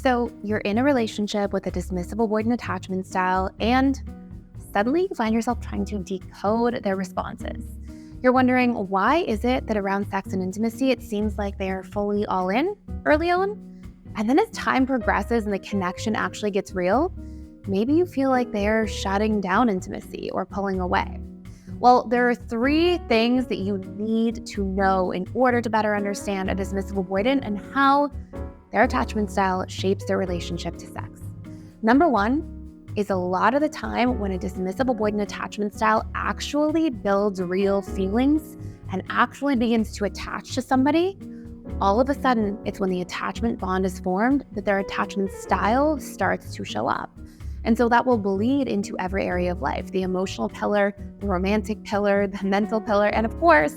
So you're in a relationship with a dismissive avoidant attachment style, and suddenly you find yourself trying to decode their responses. You're wondering, why is it that around sex and intimacy, it seems like they're fully all in early on? And then as time progresses and the connection actually gets real, maybe you feel like they're shutting down intimacy or pulling away. Well, there are 3 things that you need to know in order to better understand a dismissive avoidant and how their attachment style shapes their relationship to sex. Number 1 is a lot of the time when a dismissive avoidant attachment style actually builds real feelings and actually begins to attach to somebody, all of a sudden, it's when the attachment bond is formed that their attachment style starts to show up. And so that will bleed into every area of life: the emotional pillar, the romantic pillar, the mental pillar, and of course,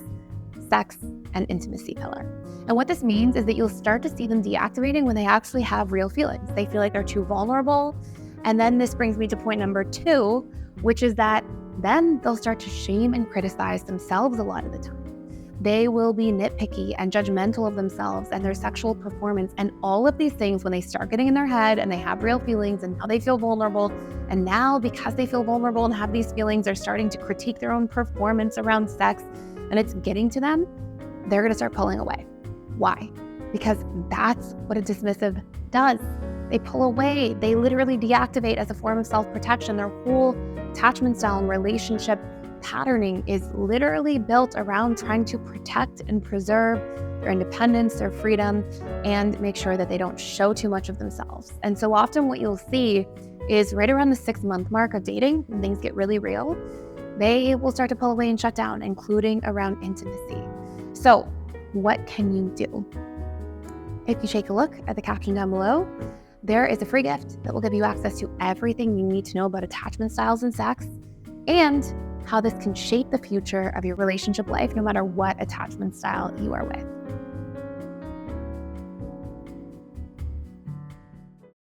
sex and intimacy pillar. And what this means is that you'll start to see them deactivating when they actually have real feelings. They feel like they're too vulnerable. And then this brings me to point number 2, which is that then they'll start to shame and criticize themselves a lot of the time. They will be nitpicky and judgmental of themselves and their sexual performance and all of these things when they start getting in their head and they have real feelings and now they feel vulnerable. And now because they feel vulnerable and have these feelings, they're starting to critique their own performance around sex and it's getting to them, they're going to start pulling away. Why? Because that's what a dismissive does. They pull away. They literally deactivate as a form of self-protection. Their whole attachment style and relationship patterning is literally built around trying to protect and preserve their independence, their freedom, and make sure that they don't show too much of themselves. And so often what you'll see is right around the 6-month mark of dating, when things get really real, they will start to pull away and shut down, including around intimacy. So what can you do? If you take a look at the caption down below, there is a free gift that will give you access to everything you need to know about attachment styles and sex, and how this can shape the future of your relationship life, no matter what attachment style you are with.